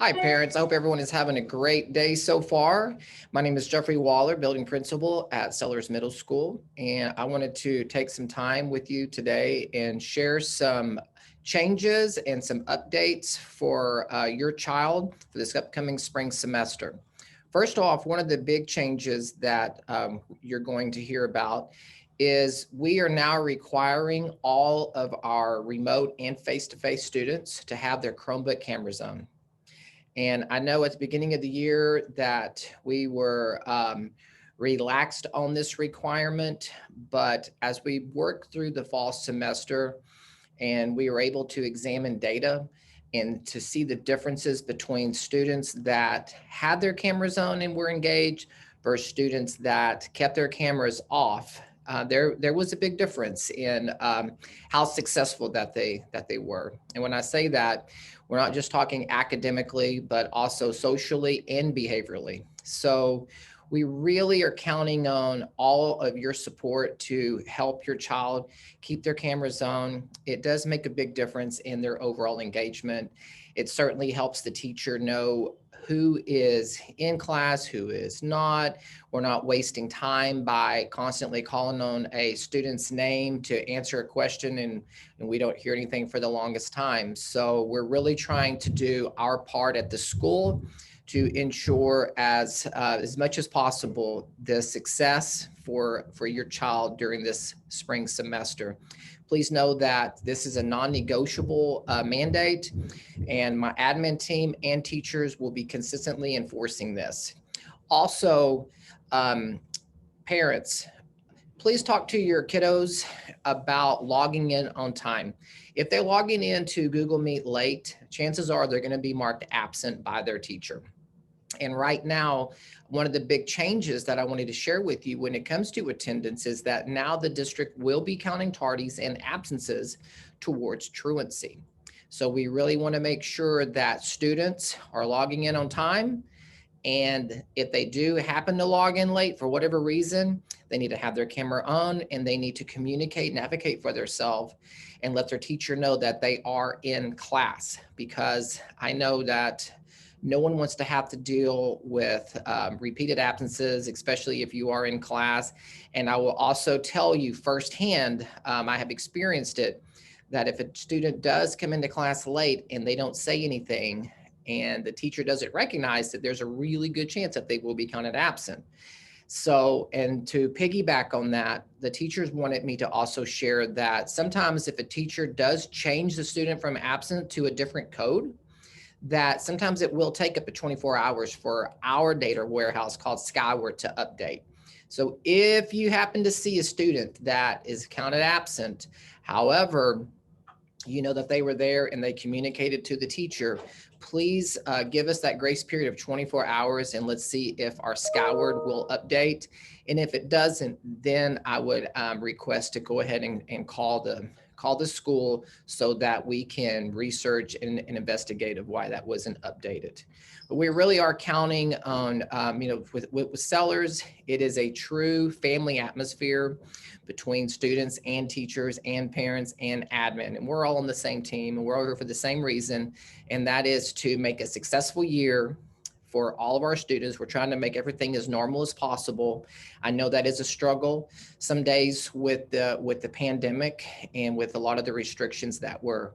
Hi, parents. I hope everyone is having a great day so far. My name is Jeffrey Waller, building principal at Sellers Middle School, and I wanted to take some time with you today and share some changes and some updates for your child for this upcoming spring semester. First off, one of the big changes that you're going to hear about is we are now requiring all of our remote and face-to-face students to have their Chromebook cameras on. And I know at the beginning of the year that we were relaxed on this requirement, but as we worked through the fall semester and we were able to examine data and to see the differences between students that had their cameras on and were engaged versus students that kept their cameras off, there was a big difference in how successful that they were. And when I say that, we're not just talking academically, but also socially and behaviorally. So we really are counting on all of your support to help your child keep their cameras on. It does make a big difference in their overall engagement. It certainly helps the teacher know who is in class, who is not. We're not wasting time by constantly calling on a student's name to answer a question and we don't hear anything for the longest time. So we're really trying to do our part at the school to ensure as much as possible the success for your child during this spring semester. Please know that this is a non-negotiable mandate, and my admin team and teachers will be consistently enforcing this. Also, parents, please talk to your kiddos about logging in on time. If they're logging into Google Meet late, chances are they're going to be marked absent by their teacher. And right now, one of the big changes that I wanted to share with you when it comes to attendance is that now the district will be counting tardies and absences towards truancy. So we really want to make sure that students are logging in on time. And if they do happen to log in late for whatever reason, they need to have their camera on and they need to communicate and advocate for themselves and let their teacher know that they are in class, because I know that no one wants to have to deal with repeated absences, especially if you are in class. And I will also tell you firsthand, I have experienced it, that if a student does come into class late and they don't say anything and the teacher doesn't recognize that, there's a really good chance that they will be counted absent. So, and to piggyback on that, the teachers wanted me to also share that sometimes if a teacher does change the student from absent to a different code, that sometimes it will take up to 24 hours for our data warehouse called Skyward to update. So if you happen to see a student that is counted absent, however, you know that they were there and they communicated to the teacher, please give us that grace period of 24 hours and let's see if our Skyward will update. And if it doesn't, then I would request to go ahead and call the school so that we can research and investigate of why that wasn't updated. But we really are counting on, with Sellers, it is a true family atmosphere between students and teachers and parents and admin. And we're all on the same team and we're all here for the same reason. And that is to make a successful year for all of our students. We're trying to make everything as normal as possible. I know that is a struggle some days with the pandemic and with a lot of the restrictions that we're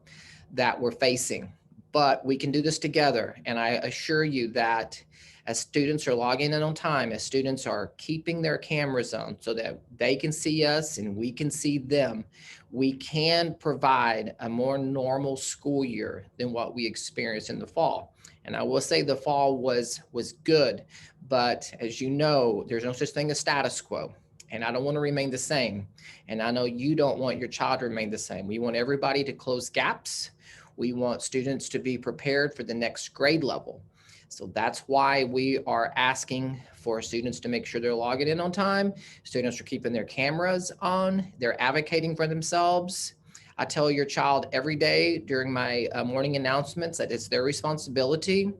facing, but we can do this together. And I assure you that as students are logging in on time, as students are keeping their cameras on so that they can see us and we can see them, we can provide a more normal school year than what we experienced in the fall. And I will say the fall was good, but as you know, there's no such thing as status quo. And I don't want to remain the same. And I know you don't want your child to remain the same. We want everybody to close gaps. We want students to be prepared for the next grade level. So that's why we are asking for students to make sure they're logging in on time. Students are keeping their cameras on. They're advocating for themselves. I tell your child every day during my morning announcements that it's their responsibility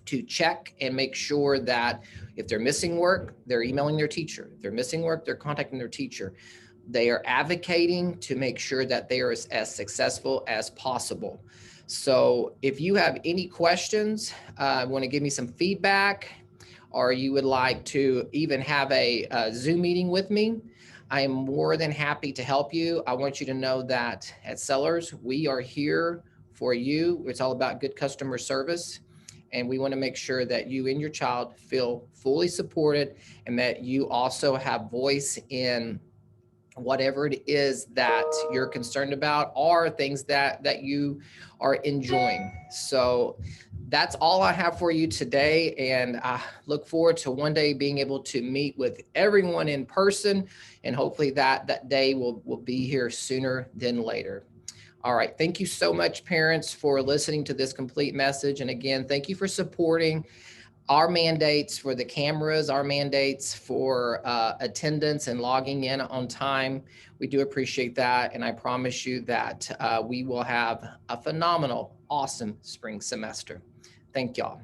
to check and make sure that if they're missing work, they're emailing their teacher. If they're missing work, they're contacting their teacher. They are advocating to make sure that they are as successful as possible. So if you have any questions, want to give me some feedback, or you would like to even have a Zoom meeting with me, I am more than happy to help you. I want you to know that at Sellers, we are here for you. It's all about good customer service. And we want to make sure that you and your child feel fully supported and that you also have voice in whatever it is that you're concerned about or things that you are enjoying. So that's all I have for you today, and I look forward to one day being able to meet with everyone in person, and hopefully that day will be here sooner than later. All right, thank you so much, parents, for listening to this complete message, and again, thank you for supporting our mandates for the cameras, our mandates for attendance and logging in on time. We do appreciate that. And I promise you that we will have a phenomenal, awesome spring semester. Thank y'all.